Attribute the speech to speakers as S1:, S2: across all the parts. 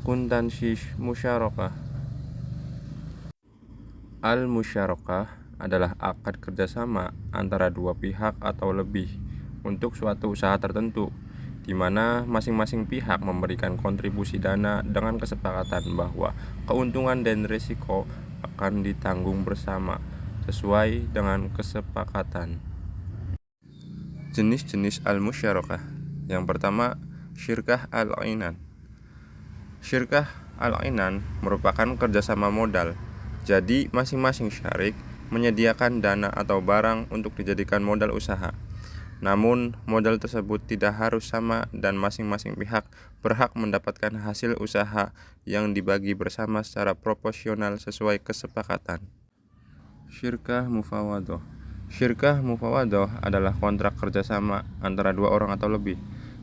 S1: Akuntansi musyarakah. Al-musyarakah adalah akad kerjasama antara dua pihak atau lebih untuk suatu usaha tertentu, di mana masing-masing pihak memberikan kontribusi dana dengan kesepakatan bahwa keuntungan dan risiko akan ditanggung bersama sesuai dengan kesepakatan. Jenis-jenis al-musyarakah. Yang pertama, syirkah al-ainan. Syirkah al-ainan merupakan kerjasama modal. Jadi, masing-masing syarik menyediakan dana atau barang untuk dijadikan modal usaha. Namun, modal tersebut tidak harus sama dan masing-masing pihak berhak mendapatkan hasil usaha yang dibagi bersama secara proporsional sesuai kesepakatan. Syirkah mufawadoh. Syirkah mufawadoh adalah kontrak kerjasama antara dua orang atau lebih.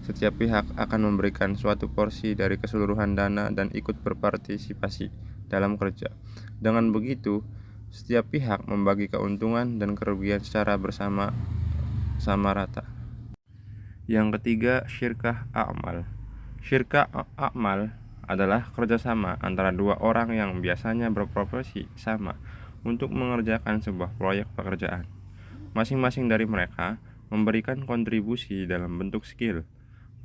S1: Setiap pihak akan memberikan suatu porsi dari keseluruhan dana dan ikut berpartisipasi dalam kerja. Dengan begitu, setiap pihak membagi keuntungan dan kerugian secara sama rata. Yang ketiga, syirkah a'mal. Syirkah a'mal adalah kerjasama antara dua orang yang biasanya berprofesi sama untuk mengerjakan sebuah proyek pekerjaan. Masing-masing dari mereka memberikan kontribusi dalam bentuk skill.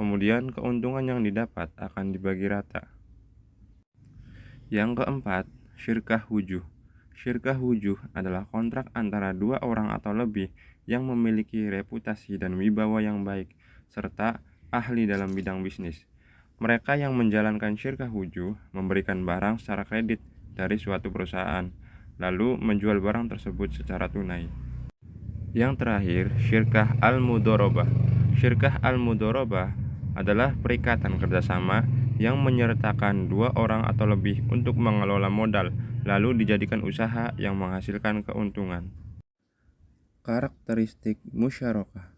S1: Kemudian keuntungan yang didapat akan dibagi rata. Yang keempat, syirkah wujuh. Syirkah wujuh adalah kontrak antara dua orang atau lebih yang memiliki reputasi dan wibawa yang baik, serta ahli dalam bidang bisnis. Mereka yang menjalankan syirkah wujuh memberikan barang secara kredit dari suatu perusahaan, lalu menjual barang tersebut secara tunai. Yang terakhir, syirkah al-mudharabah. Syirkah al-mudharabah adalah perikatan kerjasama yang menyertakan dua orang atau lebih untuk mengelola modal, lalu dijadikan usaha yang menghasilkan keuntungan. Karakteristik musyarakah.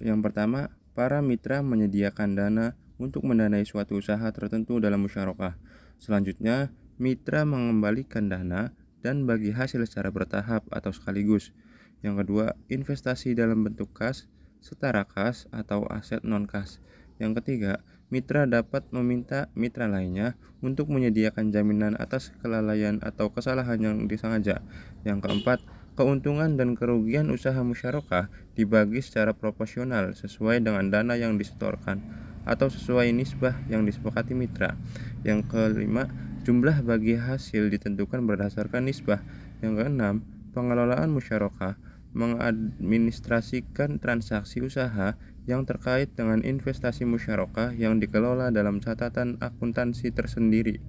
S1: Yang pertama, para mitra menyediakan dana untuk mendanai suatu usaha tertentu dalam musyarakah. Selanjutnya, mitra mengembalikan dana dan bagi hasil secara bertahap atau sekaligus. Yang kedua, investasi dalam bentuk kas, setara kas, atau aset non-kas. Yang ketiga, mitra dapat meminta mitra lainnya untuk menyediakan jaminan atas kelalaian atau kesalahan yang disengaja. Yang keempat, keuntungan dan kerugian usaha musyarakah dibagi secara proporsional sesuai dengan dana yang disetorkan atau sesuai nisbah yang disepakati mitra. Yang kelima, jumlah bagi hasil ditentukan berdasarkan nisbah. Yang keenam, pengelolaan musyarakah mengadministrasikan transaksi usaha yang terkait dengan investasi musyarakah yang dikelola dalam catatan akuntansi tersendiri.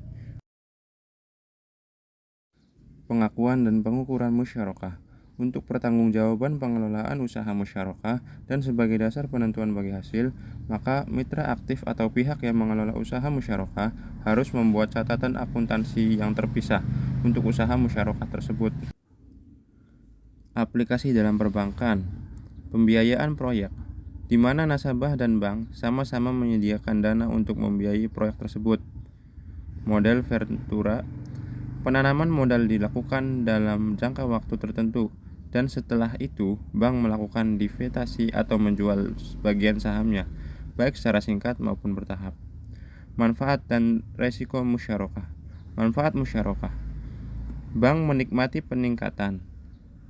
S1: Pengakuan dan pengukuran musyarakah. Untuk pertanggungjawaban pengelolaan usaha musyarakah dan sebagai dasar penentuan bagi hasil, maka mitra aktif atau pihak yang mengelola usaha musyarakah harus membuat catatan akuntansi yang terpisah untuk usaha musyarakah tersebut. Aplikasi dalam perbankan. Pembiayaan proyek, di mana nasabah dan bank sama-sama menyediakan dana untuk membiayai proyek tersebut. Model Ventura. Penanaman modal dilakukan dalam jangka waktu tertentu, dan setelah itu bank melakukan divestasi atau menjual sebagian sahamnya, baik secara singkat maupun bertahap. Manfaat dan resiko musyarakah. Manfaat musyarakah. Bank menikmati peningkatan.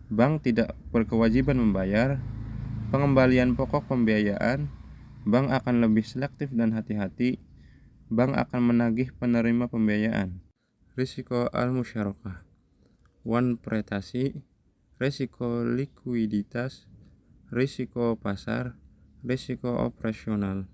S1: Bank tidak berkewajiban membayar pengembalian pokok pembiayaan. Bank akan lebih selektif dan hati-hati. Bank akan menagih penerima pembiayaan. Risiko al-musyarakah. Prestasi, risiko likuiditas, risiko pasar, risiko operasional.